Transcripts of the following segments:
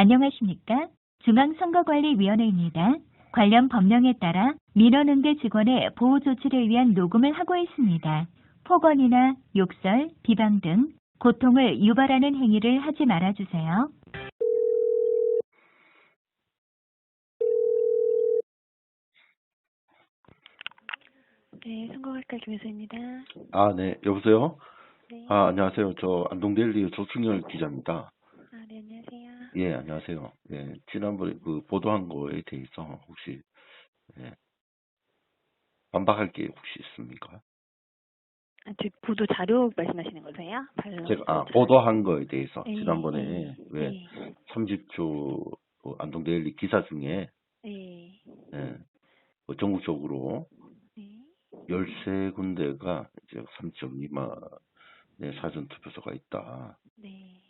안녕하십니까? 중앙선거관리위원회입니다. 관련 법령에 따라 민원응대 직원의 보호 조치를 위한 녹음을 하고 있습니다. 폭언이나 욕설, 비방 등 고통을 유발하는 행위를 하지 말아주세요. 네, 선거관리과 김혜수입니다. 네, 여보세요? 네. 안녕하세요. 저 안동데일리 조충열 기자입니다. 네, 안녕하세요. 예, 안녕하세요. 예, 지난번에 그 보도한 거에 대해서 혹시 반박할 게 혹시 있습니까? 저 보도 자료 말씀하시는 거세요? 제가 보도한 거에 대해서 네, 지난번에 왜 네. 30조 안동데일리 기사 중에 네. 뭐 전국적으로 네. 13군데가 이제 3.2만의 사전투표소가 있다. 네.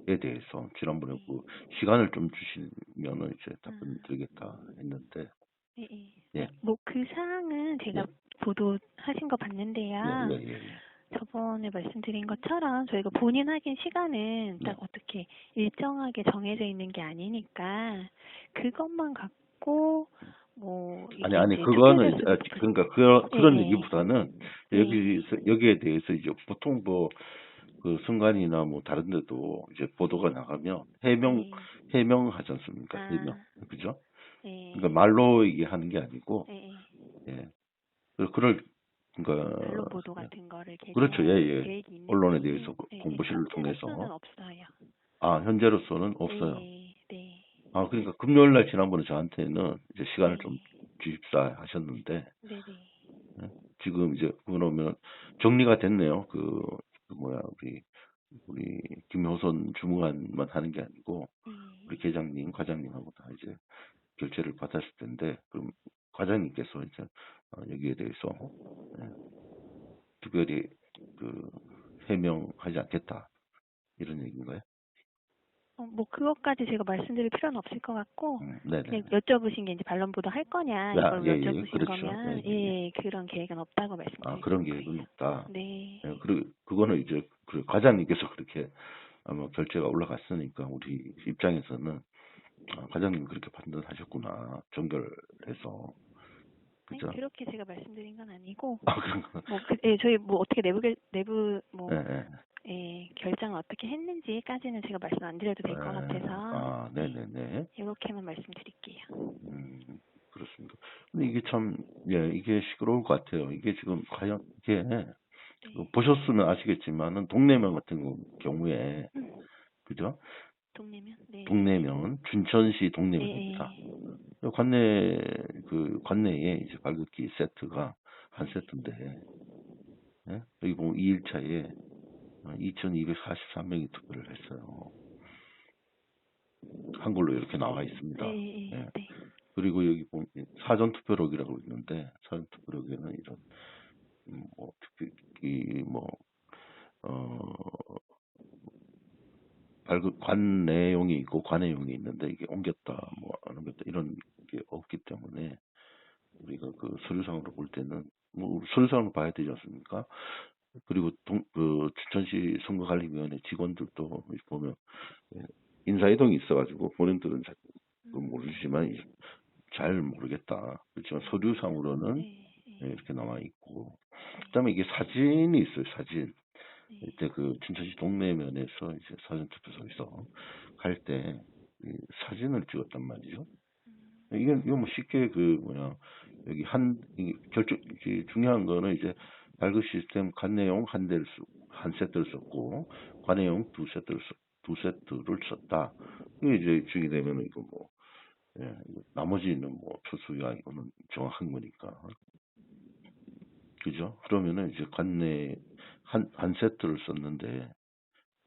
에 대해서 지난번에 그 시간을 좀 주시면은 이제 답변 드리겠다 했는데. 네. 예. 뭐 그 사항은 제가 예. 보도하신 거 봤는데요. 예. 저번에 말씀드린 것처럼 저희가 본인 확인 시간은 딱 어떻게 일정하게 정해져 있는 게 아니니까 그것만 갖고 뭐 아니 그거는 그러니까 그런 얘기보다는 여기에 대해서 이제 보통 뭐 그 순간이나 뭐 다른 데도 이제 보도가 나가면 해명하지 않습니까? 해명. 그죠? 그러니까 말로 얘기하는 게 아니고 예. 그러니까 언론 보도 같은 거를 그렇죠. 예. 계획이 있는지 언론에 대해서 공보실을 통해서. 현재로서는 없어요. 현재로서는 없어요. 네. 그러니까 금요일 날 지난번에 저한테는 이제 시간을 좀 주십사 하셨는데. 네네. 지금 이제 그러면 정리가 됐네요. 우리 김효선 주무관만 하는 게 아니고 우리 계장님, 과장님하고 다 이제 결재를 받았을 텐데, 그럼 과장님께서 이제 여기에 대해서 특별히 해명하지 않겠다 이런 얘기인가요? 뭐 그것까지 제가 말씀드릴 필요는 없을 것 같고 그냥 여쭤보신 게 이제 반론 보도 할 거냐 이걸 여쭤보신 그렇죠. 거면 그런 계획은 없다고 말씀드릴 그런 거예요. 계획은 없다. 네. 그리고 그거는 이제 과장님께서 그렇게 아마 결제가 올라갔으니까 우리 입장에서는 과장님이 그렇게 판단하셨구나, 정결해서. 그죠? 그렇게 제가 말씀드린 건 아니고 그런가? 저희 뭐 어떻게 내부 결정을 어떻게 했는지까지는 제가 말씀 안 드려도 될 것 같아서 네네네. 이렇게만 말씀드릴게요. 그렇습니다. 근데 이게 참 이게 시끄러울 것 같아요. 이게 지금 과연 이게 보셨으면 아시겠지만은 동네명 같은 경우에 그죠? 동네명은 춘천시 동네명입니다. 관내에 이제 발급기 세트가 한 세트인데, 여기 보면 2일차에 2,243명이 투표를 했어요. 한글로 이렇게 나와 있습니다. 그리고 여기 보면 사전투표록이라고 있는데, 사전투표록에는 이런 특히 관 내용이 있고 관내용이 있는데 이게 옮겼다 안 옮겼다 이런 게 없기 때문에 우리가 그 서류상으로 볼 때는 서류상으로 봐야 되지 않습니까? 그리고 춘천시 선거관리위원회 직원들도 보면 인사이동이 있어가지고 본인들은 잘 모르시지만 잘 모르겠다. 그렇지만 서류상으로는 이렇게 나와 있고, 그다음에 이게 사진이 있어요. 사진. 이때 그 춘천시 동네면에서 이제 사전투표소에서 갈 때 사진을 찍었단 말이죠. 이거 뭐 쉽게 여기 중요한 거는 이제 발급 시스템 관내용 한 세트를 썼고 관내용 두 세트를 썼다. 이게 이제 주게 되면 이거 나머지는 초수야 이거는 정확한 거니까. 그죠? 그러면은 이제 관내 한 세트를 썼는데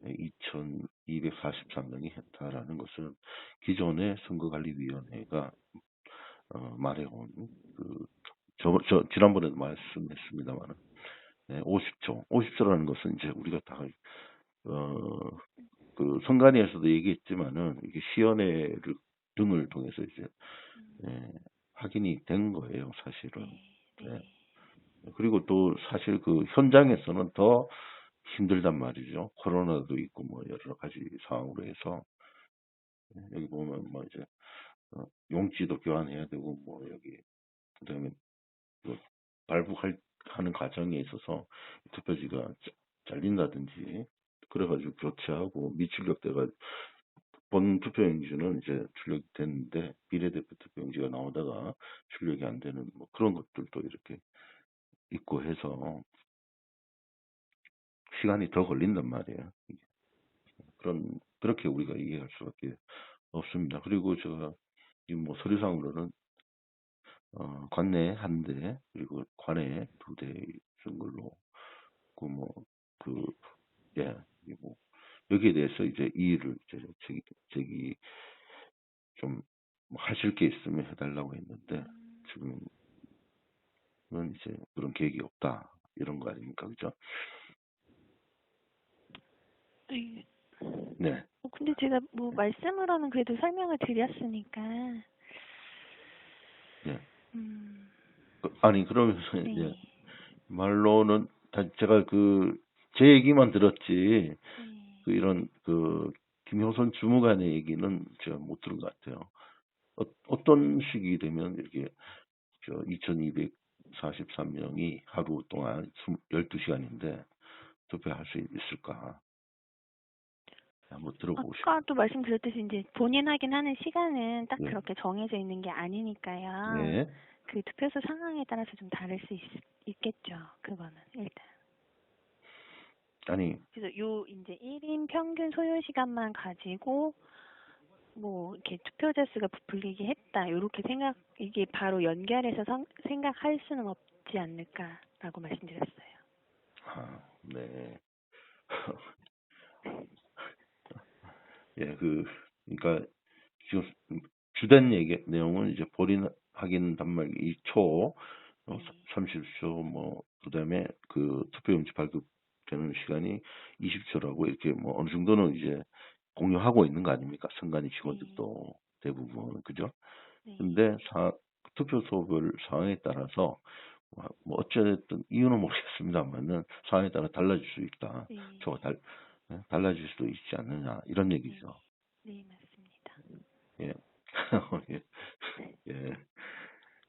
2,243명이 했다라는 것은 기존의 선거관리위원회가 말해온 지난번에도 말씀했습니다만 50조라는 것은 이제 우리가 다 그 선관위에서도 얘기했지만은 이게 시연회 등을 통해서 이제 확인이 된 거예요, 사실은. 그리고 또 사실 그 현장에서는 더 힘들단 말이죠. 코로나도 있고 여러 가지 상황으로 해서 여기 보면 뭐 이제 용지도 교환해야 되고 뭐 여기 그다음에 뭐 발부하는 과정에 있어서 투표지가 잘린다든지 그래가지고 교체하고 미출력돼가 본 투표용지는 이제 출력이 됐는데 비례대표 투표용지가 나오다가 출력이 안 되는 뭐 그런 것들도 이렇게 있고 해서 시간이 더 걸린단 말이에요. 그렇게 우리가 이해할 수밖에 없습니다. 그리고 제가 지금 뭐 서류상으로는 관내 한 대, 그리고 관내 2대 쓴 걸로, 예, 뭐, 여기에 대해서 이제 이의를 이제 제기 좀 하실 게 있으면 해달라고 했는데, 지금은 이제 그런 계획이 없다. 이런 거 아닙니까? 그죠? 네. 네. 근데 제가 뭐 말씀으로는 그래도 설명을 드렸으니까. 네. 음, 아니, 그러면, 네. 예, 말로는, 제가 제 얘기만 들었지, 네. 이런, 김효선 주무관의 얘기는 제가 못 들은 것 같아요. 어떤 식이 되면 이렇게, 2243명이 하루 동안 12시간인데 투표할 수 있을까? 한번 들어보고 싶어요. 아까도 말씀드렸듯이 이제 본인 확인하는 시간은 딱 예. 그렇게 정해져 있는 게 아니니까요. 네. 그 투표소 상황에 따라서 좀 다를 수 있겠죠. 그거는 일단. 아니, 그래서 요 이제 1인 평균 소요 시간만 가지고 뭐 이렇게 투표자 수가 부풀리게 했다. 요렇게 이게 바로 연결해서 생각할 수는 없지 않을까라고 말씀드렸어요. 아, 네. 예, 그러니까 지금 주된 내용은 이제 본인 확인 단말기 2초, 30초, 뭐, 그 다음에 투표용지 발급되는 시간이 20초라고 이렇게 뭐 어느 정도는 이제 공유하고 있는 거 아닙니까? 선관위 직원들도 대부분, 그죠? 네. 근데 투표소별 상황에 따라서 뭐 어쨌든 이유는 모르겠습니다만은 상황에 따라 달라질 수 있다. 네. 달라질 수도 있지 않느냐 이런 얘기죠. 네, 맞습니다. 예. 예. 예.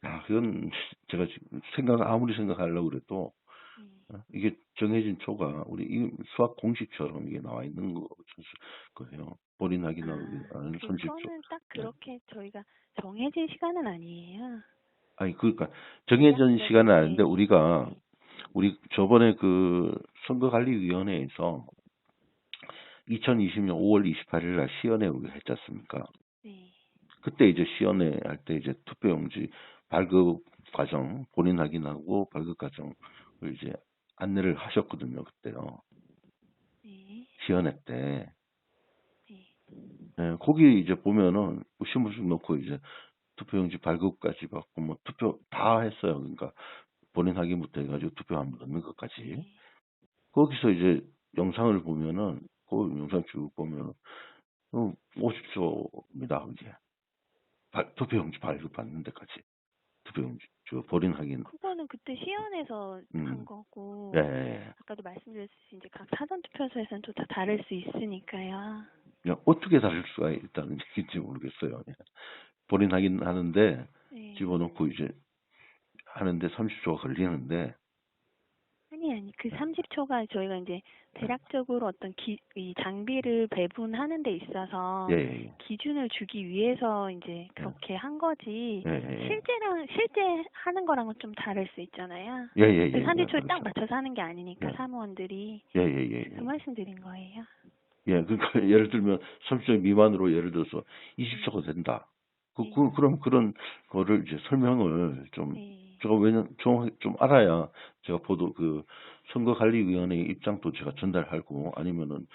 야, 그건 제가 지금 아무리 생각하려고 그래도 이게 정해진 초가 우리 이 수학 공식처럼 이게 나와 있는 거예요. 본인 확인하는 30초. 그거는 딱 그렇게 저희가 정해진 시간은 아니에요. 아니 그러니까 정해진 시간은 아닌데 우리 저번에 선거관리위원회에서 2020년 5월 28일 날 시연회를 했지 않습니까? 네. 그때 이제 시연회 할 때 이제 투표용지 발급 과정, 본인 확인하고 발급 과정을 이제 안내를 하셨거든요, 그때요. 네. 시연회 때. 네. 네, 거기 이제 보면은 신분증 넣고 이제 투표용지 발급까지 받고 뭐 투표 다 했어요. 그러니까 본인 확인부터 해가지고 투표 한번 넣는 것까지. 네. 거기서 이제 영상을 보면은 그 영상 쭉 보면은 50초입니다. 그게 투표용지 발급받는 데까지 투표용지 본인 확인. 그거는 그때 시연에서 한 거고. 네. 아까도 말씀드렸듯이 이제 각 사전 투표소에서는 또 다 다를 수 있으니까요. 그냥 어떻게 다를 수가 있다는 얘기인지 모르겠어요. 본인 확인하는데 네. 집어넣고 이제 하는데 30초가 걸리는데 아니, 그 30초가 저희가 이제 대략적으로 어떤 이 장비를 배분하는 데 있어서 예. 기준을 주기 위해서 이제 그렇게 한 거지. 예. 실제 하는 거랑은 좀 다를 수 있잖아요. 예. 그 30초에 그렇죠. 딱 맞춰서 하는 게 아니니까 예. 사무원들이. 예. 그 말씀드린 거예요. 예, 그러니까 예를 들면 30초 미만으로 예를 들어서 20초가 된다. 그럼 그런 거를 이제 설명을 좀 제가 좀 알아야 제가 선거관리위원회의 입장도 제가 전달하고 아니면은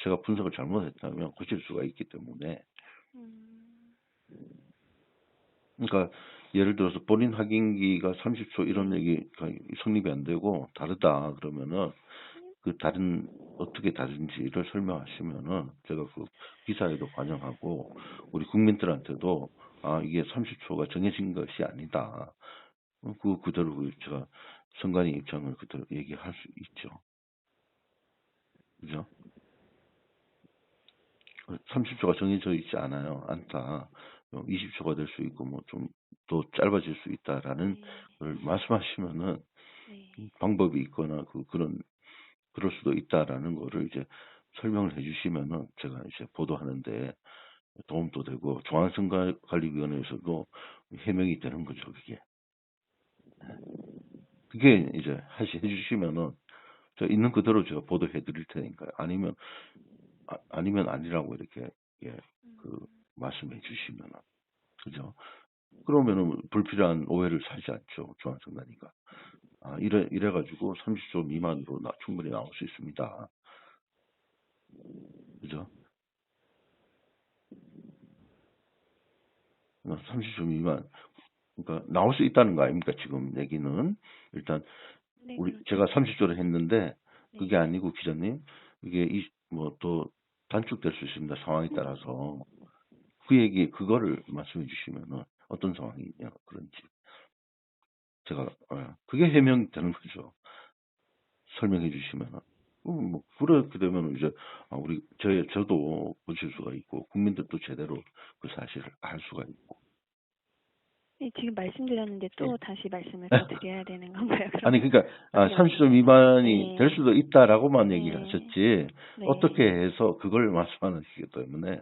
제가 분석을 잘못했다면 고칠 수가 있기 때문에 그러니까 예를 들어서 본인 확인기가 30초 이런 얘기가 성립이 안 되고 다르다 그러면은 다른 어떻게 다른지를 설명하시면은 제가 기사에도 반영하고 우리 국민들한테도 이게 30초가 정해진 것이 아니다. 그대로 제가 선관위 입장을 그대로 얘기할 수 있죠. 그죠? 30초가 정해져 있지 않다. 20초가 될 수 있고 뭐 좀 더 짧아질 수 있다라는 네. 걸 말씀하시면은 네. 방법이 있거나 그럴 수도 있다라는 거를 이제 설명을 해주시면은 제가 이제 보도하는데 도움도 되고 중앙선거관리위원회에서도 해명이 되는 거죠, 그게. 그게 이제 해주시면은 저 있는 그대로 제가 보도해 드릴 테니까요. 아니면 아니라고 이렇게 예, 그 말씀해 주시면은 그죠? 그러면은 불필요한 오해를 사지 않죠, 중앙선관위가. 이래가지고 30초 미만으로 충분히 나올 수 있습니다. 그죠? 30초 미만. 그러니까 나올 수 있다는 거 아닙니까? 지금 얘기는 일단 네, 제가 30초를 했는데 네. 그게 아니고 기자님 이게 뭐 또 단축될 수 있습니다. 상황에 따라서 그거를 말씀해 주시면은 어떤 상황이냐 그런지 제가 그게 해명되는 거죠. 설명해 주시면은 뭐 그렇게 되면은 이제 저도 보실 수가 있고 국민들도 제대로 그 사실을 알 수가 있고. 네, 지금 말씀드렸는데 또 예. 다시 말씀을 더 드려야 되는 건가요? 아니 그러면? 그러니까 어떻게 30초 말씀드려요? 미만이 네. 될 수도 있다라고만 네. 얘기하셨지 네. 어떻게 해서 그걸 말씀하시기 때문에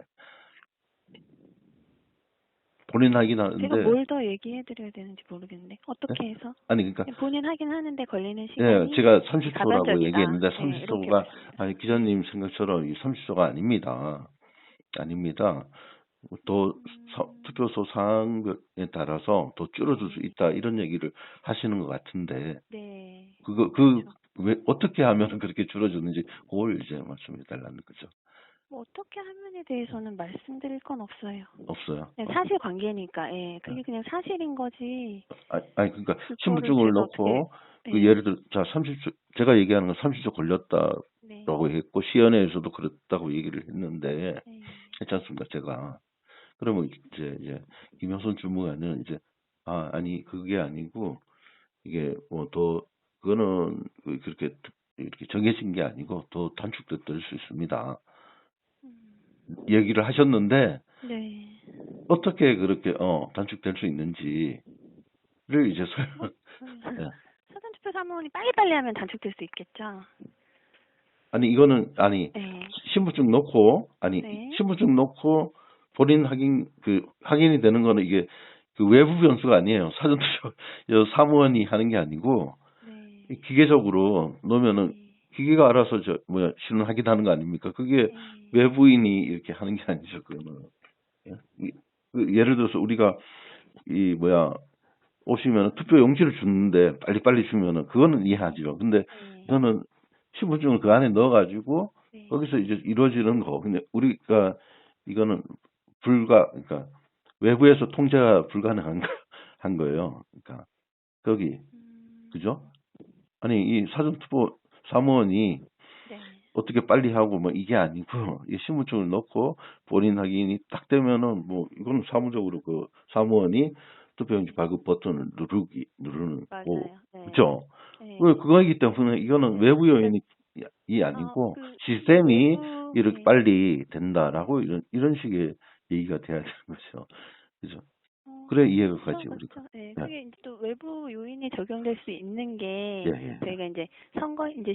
본인 하긴 제가 하는데 뭘 더 얘기해 드려야 되는지 모르겠는데 어떻게 해서? 아니 그러니까 본인 하긴 하는데 걸리는 예, 시간이 제가 30초라고 가변적이다. 얘기했는데 네, 이렇게 30초가 말씀드렸어요. 기자님 생각처럼 이 30초가 아닙니다. 아닙니다. 또 투표소 상황에 따라서 더 줄어들 수 있다 이런 얘기를 하시는 것 같은데 네. 그렇죠. 왜 어떻게 하면 그렇게 줄어드는지 그걸 이제 말씀해 달라는 거죠. 뭐 어떻게 하면에 대해서는 말씀드릴 건 없어요. 없어요. 네, 사실 관계니까, 예, 그게 그냥 사실인 거지. 아니 그러니까 그거를 신분증을 제가 어떻게, 넣고 네, 예를 들어 자 30초 제가 얘기하는 건 30초 걸렸다라고 네, 했고 시연회에서도 그랬다고 얘기를 했는데 네, 괜찮습니까 제가 그러면 이제 김효선 주무관은 이제 아니 그게 아니고 이게 뭐 더 그거는 그렇게 이렇게 정해진 게 아니고 더 단축될 수 있습니다. 얘기를 하셨는데 네. 어떻게 그렇게 단축될 수 있는지를 이제 예. 사전투표 사무원이 빨리빨리 하면 단축될 수 있겠죠. 아니 이거는 네, 신분증 넣고 네, 신분증 넣고 본인 확인이 되는 거는 이게 그 외부 변수가 아니에요. 사전투표 사무원이 하는 게 아니고 네, 기계적으로 넣으면은 기계가 알아서 실은 확인하는 거 아닙니까? 그게 네, 외부인이 이렇게 하는 게 아니죠. 그거는 예? 예를 들어서 우리가 오시면 투표 용지를 주는데 빨리빨리 주면은 그거는 이해하죠. 근데 네, 이거는 신분증을 그 안에 넣어가지고 네. 거기서 이제 이루어지는 거. 근데 우리가 이거는 그러니까 외부에서 통제가 불가능한 한 거예요. 그러니까 거기 그죠? 아니 이 사전투표 사무원이 네. 어떻게 빨리 하고 뭐 이게 아니고 이 신분증을 넣고 본인 확인이 딱 되면은 뭐 이거는 사무적으로 그 사무원이 투표용지 발급 버튼을 누르는 맞아요. 거 네. 그렇죠? 네. 그거이기 때문에 이거는 외부 요인이 아니고 시스템이 이렇게 네. 빨리 된다라고 이런 식의 얘기가 돼야 되는 거죠. 그죠? 그래 이해가 가지 우리가. 그렇죠. 네, 예. 그게 이제 또 외부 요인이 적용될 수 있는 게 예. 저희가 이제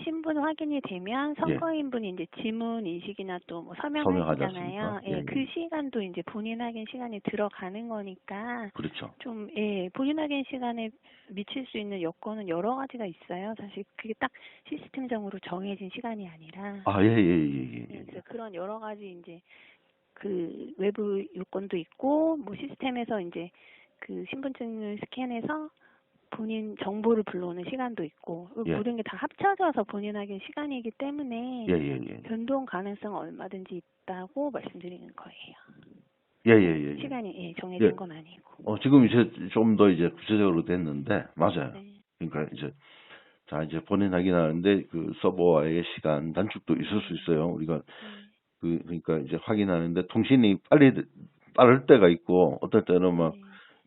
신분 확인이 되면 예. 선거인분이 이제 지문 인식이나 또 뭐 서명하지 서명하시잖아요. 않습니까? 예. 그 시간도 이제 본인 확인 시간에 들어가는 거니까 그렇죠. 좀 본인 확인 시간에 미칠 수 있는 여건은 여러 가지가 있어요. 사실 그게 딱 시스템적으로 정해진 시간이 아니라 예. 그래서 그런 여러 가지 이제 그 외부 요건도 있고 뭐 시스템에서 이제 그 신분증을 스캔해서 본인 정보를 불러오는 시간도 있고 예. 모든 게 다 합쳐져서 본인 확인 시간이기 때문에 예. 변동 가능성은 얼마든지 있다고 말씀드리는 거예요. 예. 시간이 정해진 건 아니고. 지금 이제 좀 더 이제 구체적으로 됐는데 맞아요. 네. 그러니까 이제 본인 확인하는데 그 서버와의 시간 단축도 있을 수 있어요. 우리가 그러니까 이제 확인하는데 통신이 빠를 때가 있고 어떨 때는 막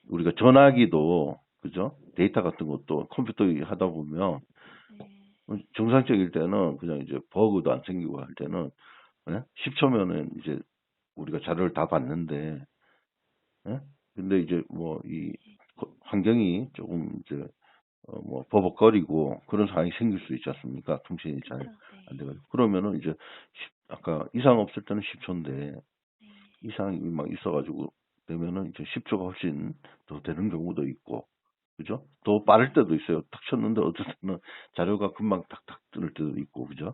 우리가 전화기도 그죠? 데이터 같은 것도 컴퓨터 하다 보면 정상적일 때는 그냥 이제 버그도 안 생기고 할 때는 10초면은 이제 우리가 자료를 다 봤는데, 예? 근데 이제 뭐 이 환경이 조금 이제 뭐 버벅거리고 그런 상황이 생길 수 있지 않습니까? 통신이 잘 그쵸. 안 네. 돼가지고 그러면은 이제 아까 이상 없을 때는 10초인데 네. 이상이 막 있어가지고 되면은 이제 10초가 훨씬 더 되는 경우도 있고, 그죠? 더 빠를 때도 있어요. 탁 쳤는데 어떤 때는 자료가 금방 탁탁 뜰 때도 있고, 그죠?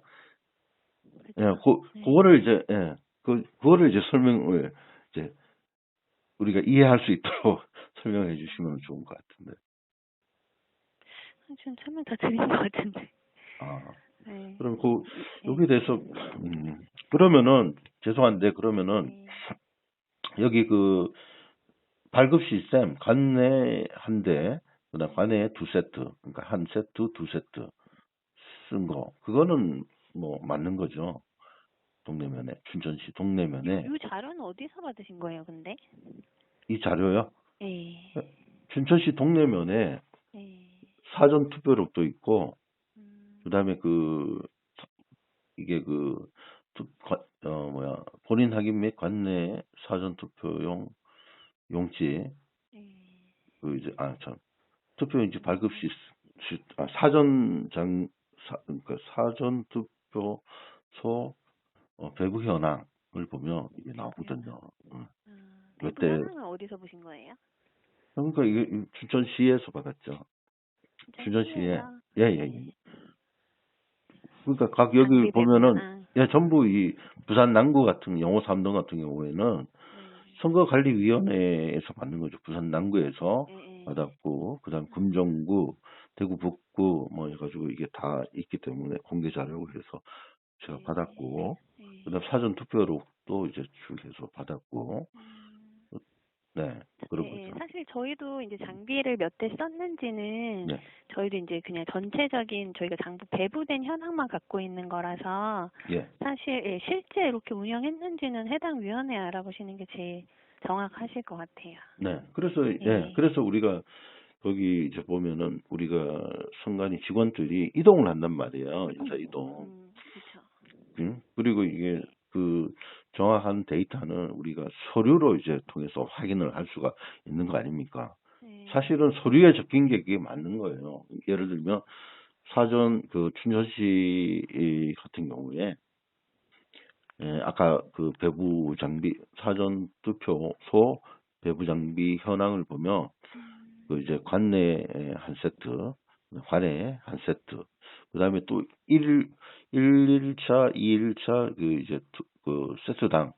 예, 그쵸. 네. 그거를 이제, 예, 그거를 이제 설명을 이제 우리가 이해할 수 있도록 설명해 주시면 좋은 것 같은데. 좀 설명 다 드린 것 같은데. 아, 네. 그럼 네. 여기에 대해서, 그러면은, 죄송한데, 그러면은, 네. 여기 발급 시스템, 관내 한 대, 그다음 관내 두 세트, 그러니까 한 세트, 두 세트 쓴 거, 그거는 뭐 맞는 거죠. 동네면에, 춘천시 동네면에. 요 자료는 어디서 받으신 거예요, 근데? 이 자료요. 네. 춘천시 동네면에 네. 사전 투표록도 있고, 음. 그다음에 이게 본인 확인 및 관내 사전 투표용 용지, 네. 투표용지 발급 사전 그러니까 사전 투표소 배부 현황을 보면 이게 나오거든요. 배부 몇대 현황은 어디서 보신 거예요? 그러니까 이게 춘천시에서 받았죠. 춘천시에. 춘천시에서. 예, 예, 예. 네. 그러니까 각 여기 장비 배부 보면은 현황. 예, 전부 이 부산 남구 같은 영호 3동 같은 경우에는 네. 선거관리위원회에서 받는 거죠. 부산 남구에서 예, 예. 받았고, 그다음 금정구, 대구 북구 뭐 해가지고 이게 다 있기 때문에 공개 자료를 해서 제가 네. 받았고, 네. 그다음 사전 투표록도 이제 출해서 받았고, 네, 그런 예, 예. 거죠. 사실 저희도 이제 장비를 몇 대 썼는지는 네, 저희도 이제 그냥 전체적인 저희가 장부 배부된 현황만 갖고 있는 거라서 예, 사실 예, 실제 이렇게 운영했는지는 해당 위원회 알아보시는 게 제일 정확하실 것 같아요. 네. 그래서 예. 그래서 우리가 거기 이제 보면은 우리가 선관위 직원들이 이동을 한단 말이에요. 인사 이동. 그렇죠. 그리고 이게 정확한 데이터는 우리가 서류로 이제 통해서 확인을 할 수가 있는 거 아닙니까? 네. 사실은 서류에 적힌 게 그게 맞는 거예요. 예를 들면 사전 춘천시 같은 경우에 아까 배부 장비 사전 투표소 배부 장비 현황을 보면 이제 관내 한 세트, 관내 한 세트, 그다음에 또 1일차, 2일차 이제 세트당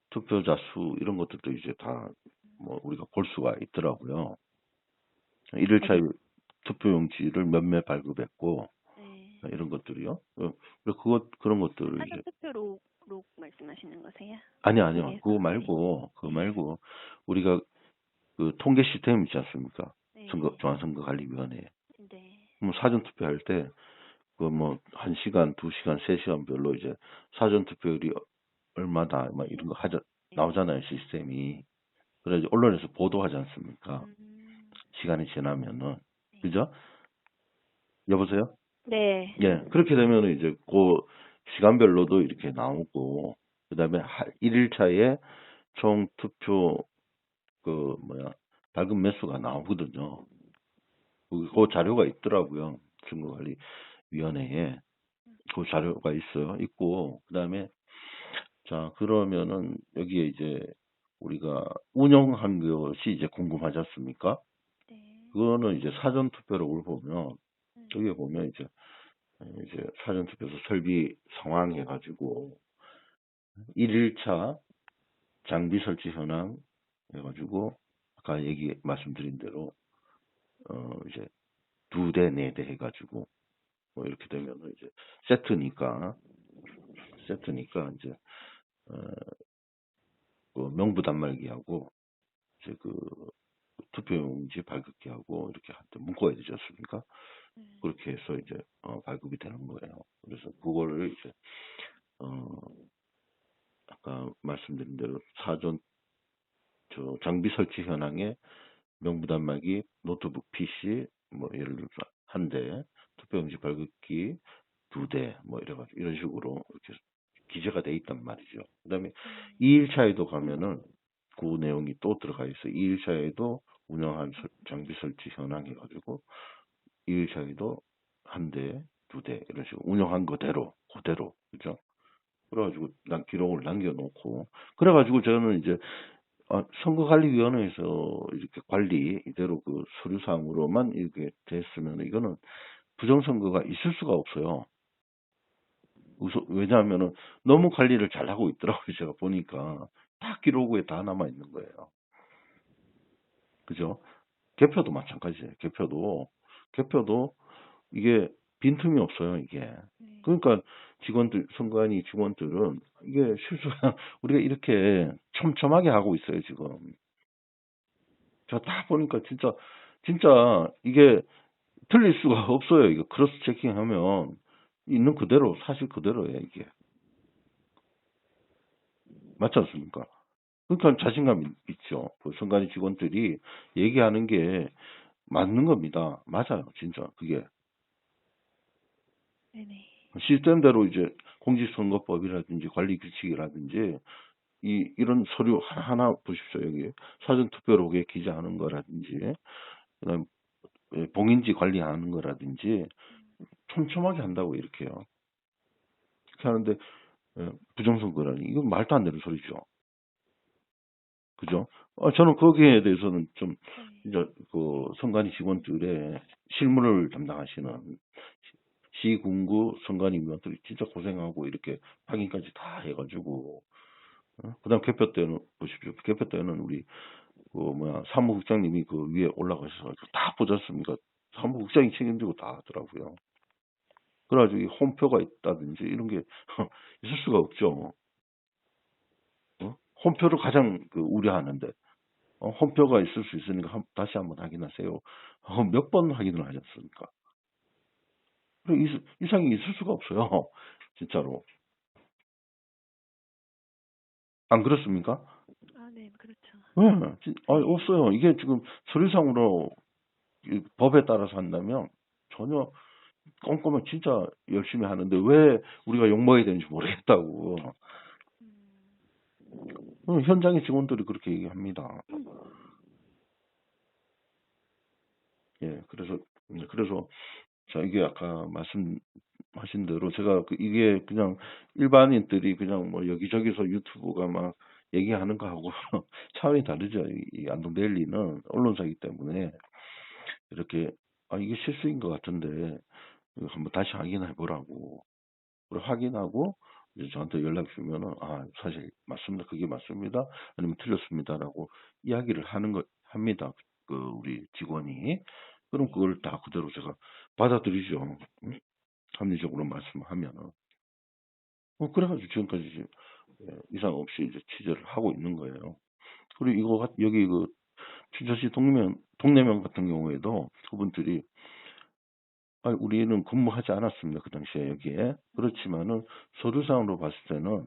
투표자 수 이런 것들도 이제 다 뭐 우리가 볼 수가 있더라고요. 1일차 어디? 투표용지를 몇몇 발급했고 네. 이런 것들이요. 그런 것들을 이제 사전 투표록 말씀하시는 거세요? 아니요. 어디에서? 그거 네. 말고 우리가 통계 시스템 있지 않습니까? 네. 중앙선거관리위원회. 네. 뭐 사전 투표할 때 그 뭐 1시간, 2시간, 3시간별로 이제 사전 투표율이 얼마다 막 이런 거 나오잖아요, 시스템이. 그래서 언론에서 보도하지 않습니까? 시간이 지나면은. 그죠? 여보세요? 네. 예. 그렇게 되면은 이제 시간별로도 이렇게 나오고 그다음에 1일차에 총 투표 발급 매수가 나오거든요. 그 자료가 있더라고요. 선거관리위원회에. 그 자료가 있고, 그 다음에, 자, 그러면은, 여기에 이제, 우리가 운영한 것이 이제 궁금하지 않습니까? 네. 그거는 이제 사전투표록을 보면, 여기에 보면 이제 사전투표소 설비 상황 해가지고, 1일차 장비 설치 현황 해가지고, 아까 말씀드린 대로, 이제, 2대, 4대 해가지고, 뭐 이렇게 되면은 이제, 세트니까, 이제, 어, 명부 단말기하고 이제 투표용지 발급기하고 이렇게 한테 묶어야 되지 않습니까? 그렇게 해서 이제 발급이 되는 거예요. 그래서 그거를 이제 아까 말씀드린 대로 사전 장비 설치 현황에 명부 단말기, 노트북 PC 뭐 예를 들어서 한 대, 투표용지 발급기 2대 뭐 이래가지고 이런 식으로 이렇게 기재가 돼 있단 말이죠. 그다음에 2일차에도 가면은 그 내용이 또 들어가 있어요. 2일차에도 운영한 장비 설치 현황 해가지고 2일차에도 한 대, 두 대 이런 식으로 운영한 그대로 그죠? 그래가지고 난 기록을 남겨놓고 그래가지고 저는 이제 선거관리위원회에서 이렇게 관리 이대로 그 서류상으로만 이렇게 됐으면 이거는 부정선거가 있을 수가 없어요. 왜냐하면은 너무 관리를 잘하고 있더라고요. 제가 보니까 다 기록에 다 남아 있는 거예요. 그죠? 개표도 마찬가지예요. 개표도 이게 빈틈이 없어요. 이게. 그러니까 선관위 직원들은 이게 실수가 우리가 이렇게 촘촘하게 하고 있어요. 지금. 저 다 보니까 진짜 이게 틀릴 수가 없어요. 이거 크로스 체킹하면 있는 그대로 사실 그대로예요. 이게. 맞지 않습니까? 그러니까 자신감이 있죠. 그 선관위 직원들이 얘기하는 게 맞는 겁니다. 맞아요. 진짜 그게. 네네. 시스템대로 이제 공직선거법이라든지 관리규칙이라든지 이런 서류 하나 보십시오. 여기 사전투표록에 기재하는 거라든지 그다음 봉인지 관리하는 거라든지 촘촘하게 한다고 이렇게요. 그렇게 하는데 부정선거라니 이건 말도 안 되는 소리죠. 그죠? 저는 거기에 대해서는 좀 이제 그 선관위 직원들의 실무를 담당하시는 시군구 선관위원들이 진짜 고생하고 이렇게 확인까지 다 해가지고 그다음 개표 때는 보십시오. 개표 때는 우리 사무국장님이 그 위에 올라가셔서 다 보지 않습니까? 사무국장이 책임지고 다 하더라고요. 그래가지고 이 홈표가 있다든지 이런 게 있을 수가 없죠. 홈표를 가장 우려하는데 홈표가 있을 수 있으니까 다시 한번 확인하세요. 몇 번 확인을 하지 않습니까? 이상이 있을 수가 없어요. 진짜로. 안 그렇습니까? 네, 그렇죠. 네, 없어요. 이게 지금 서류상으로 법에 따라서 한다면 전혀 꼼꼼하게 진짜 열심히 하는데 왜 우리가 욕먹어야 되는지 모르겠다고. 현장의 직원들이 그렇게 얘기합니다. 예, 그래서 자, 이게 아까 말씀하신 대로 제가 이게 그냥 일반인들이 그냥 뭐 여기저기서 유튜브가 막 얘기하는 거하고 차원이 다르죠. 이 안동데일리는 언론사이기 때문에 이렇게 이게 실수인 것 같은데 이거 한번 다시 확인해 보라고. 그리고 확인하고 이제 저한테 연락 주면은 사실 맞습니다. 그게 맞습니다. 아니면 틀렸습니다라고 이야기를 합니다. 우리 직원이. 그럼 그걸 다 그대로 제가 받아들이죠. 응? 합리적으로 말씀하면은. 그래가지고 지금까지 이상 없이 이제 취재를 하고 있는 거예요. 그리고 여기 춘천시 동네명 같은 경우에도 그분들이 우리는 근무하지 않았습니다. 그 당시에 여기에. 그렇지만은 서류상으로 봤을 때는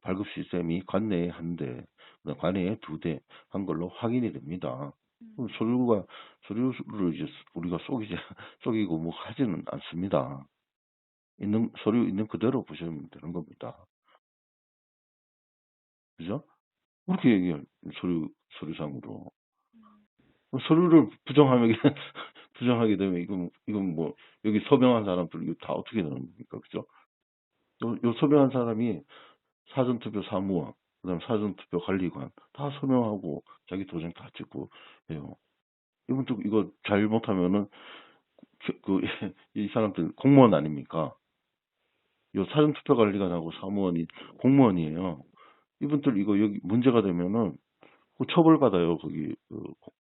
발급 시스템이 관내에 한 대, 관내에 두 대 한 걸로 확인이 됩니다. 서류를 이제 우리가 속이고 뭐 하지는 않습니다. 서류 있는 그대로 보시면 되는 겁니다. 그죠? 그렇게 얘기해요. 서류상으로. 서류를 부정하게 되면 이건 뭐 여기 서명한 사람들 이거 다 어떻게 되는 겁니까? 그죠? 요 서명한 사람이 사전투표 사무원, 그다음 사전투표 관리관 다 서명하고 자기 도장 다 찍고 해요. 이분도 이거 잘못하면은 이 사람들 공무원 아닙니까? 요 사전투표 관리관하고 사무원이 공무원이에요. 이분들 이거 여기 문제가 되면은 처벌받아요. 거기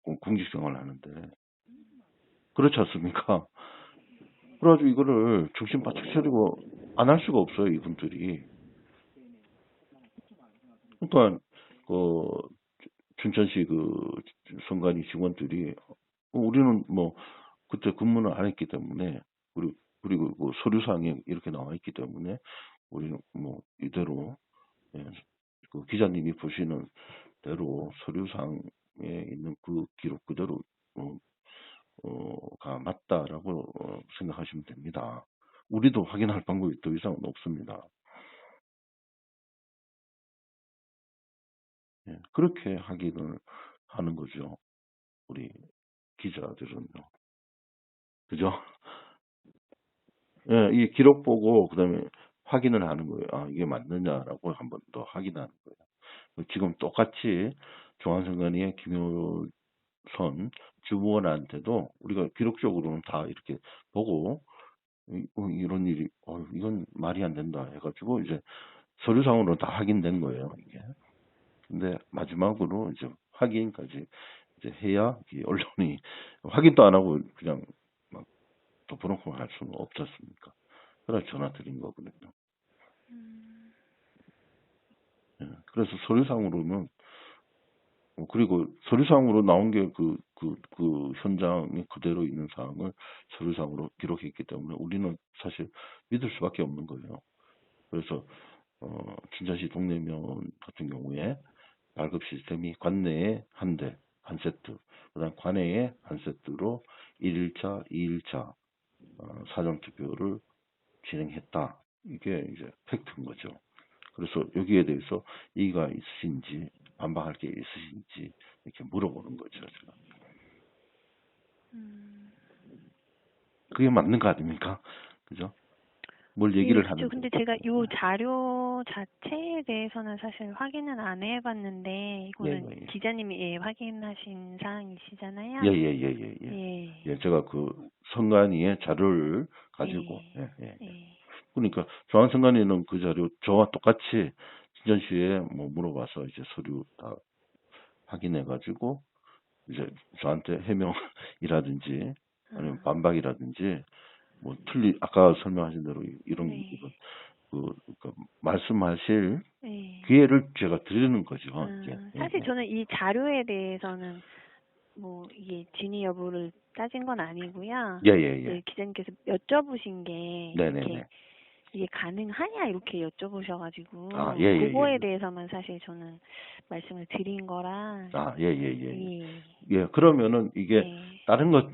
공직생활 하는데 그렇지 않습니까? 그래가지고 이거를 중심 바짝 차리고 안 할 수가 없어요. 이분들이. 그러니까 춘천시 선관위 직원들이 우리는 뭐 그때 근무는 안 했기 때문에 그리고 서류상에 이렇게 나와 있기 때문에 우리는 뭐 이대로 기자님이 보시는 대로 서류상에 있는 그 기록 그대로 가 맞다라고 생각하시면 됩니다. 우리도 확인할 방법이 더 이상은 없습니다. 예, 그렇게 확인을 하는 거죠. 우리 기자들은요. 그죠? 예, 이 기록 보고 그다음에 확인을 하는 거예요. 아, 이게 맞느냐라고 한번 더 확인하는 거예요. 지금 똑같이 중앙선관위의 김효선 주무원한테도 우리가 기록적으로는 다 이렇게 보고 이런 일이 이건 말이 안 된다 해가지고 이제 서류상으로 다 확인된 거예요. 이게. 근데 마지막으로 이제 확인까지 이제 해야 이 언론이 확인도 안 하고 그냥 막 덮어놓고 할 수는 없지 않습니까? 그래서 전화 드린 거거든요. 예, 그래서 서류상으로는 그리고 서류상으로 나온 게 그 현장에 그대로 있는 사항을 서류상으로 기록했기 때문에 우리는 사실 믿을 수밖에 없는 거예요. 그래서 춘천시 동래면 같은 경우에 발급 시스템이 관내에 한 대, 한 세트, 그다음 관내에 한 세트로 1일차, 2일차 사전투표를 진행했다. 이게 이제 팩트인 거죠. 그래서 여기에 대해서 이의가 있으신지 반박할 게 있으신지 이렇게 물어보는 거죠. 제가. 그게 맞는 거 아닙니까? 그죠? 뭘 얘기를 그렇죠. 하는데. 근데 제가 요 자료 자체에 대해서는 사실 확인은 안 해봤는데 이거는 예. 기자님이 확인하신 사항이시잖아요. 예. 예, 제가 그 선관위의 자료를 가지고 예. 그러니까 중앙선관위는 그 자료 저와 똑같이 진전시에 뭐 물어봐서 이제 서류 다 확인해 가지고 이제 저한테 해명이라든지 아니면 반박이라든지 뭐 아까 설명하신 대로 이런 그 말씀하실 기회를 제가 드리는 거죠. 사실 저는 이 자료에 대해서는 뭐 이게 진위 여부를 따진 건 아니고요. 예. 기자님께서 여쭤보신 게 네네네. 이게 가능하냐 이렇게 여쭤보셔가지고 예. 그거에 대해서만 사실 저는 말씀을 드린 거라. 예. 그러면은 이게 다른 것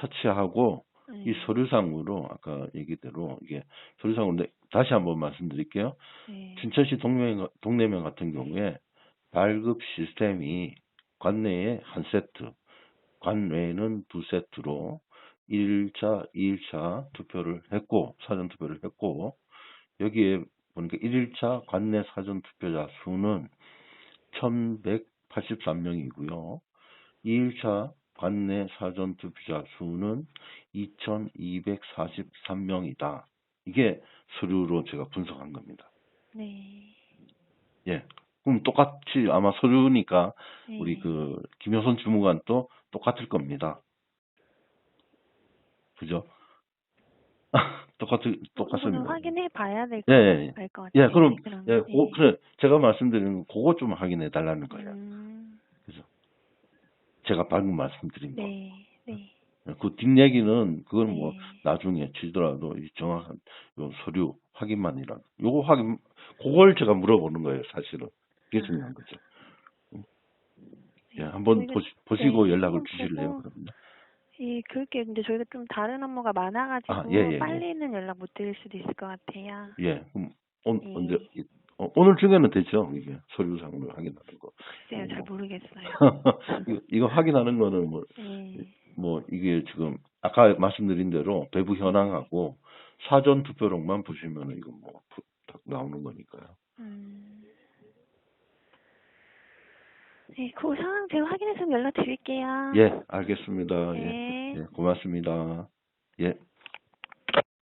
차치하고 이 서류상으로 아까 얘기대로 이게 서류상으로 다시 한번 말씀드릴게요. 춘천시 동래면 같은 경우에 발급 시스템이 관내에 한 세트, 관외에는 두 세트로 1일차, 2일차 투표를 했고 사전 투표를 했고 여기에 보니까 1일차 관내 사전 투표자 수는 1183명이고요. 2일차 관내 사전 투표자 수는 2243명이다. 이게 서류로 제가 분석한 겁니다. 예. 그럼 똑같이 아마 서류니까 우리 그 김효선 주무관도 똑같을 겁니다. 그죠? 똑같습니다. 확인해 봐야 될 예. 것 같아요. 예, 그럼 그래 제가 말씀드리는 거 그거 좀 확인해 달라는 거예요. 그죠? 제가 방금 말씀드린 거. 그 뒷얘기는 그건 뭐 나중에 치더라도 이 정확한 요 서류 확인만이라도 요거 확인 그걸 제가 물어보는 거예요, 사실은. 그게 중요한 거죠. 예, 한번 보시고 연락을 주실래요, 그러면? 예, 그렇게 근데 저희가 좀 다른 업무가 많아가지고 빨리는 연락 못 드릴 수도 있을 것 같아요. 예, 그럼 언제 오늘 중에는 되죠, 이게 서류상으로 확인하는 거. 글쎄요, 잘 모르겠어요. 이거 확인하는 거는 뭐 이게 지금 아까 말씀드린 대로 배부 현황하고 사전 투표록만 보시면은 이거 뭐 딱 나오는 거니까요. 네, 그 상황 제가 확인해서 연락 드릴게요. 예, 알겠습니다. 예, 고맙습니다. 예.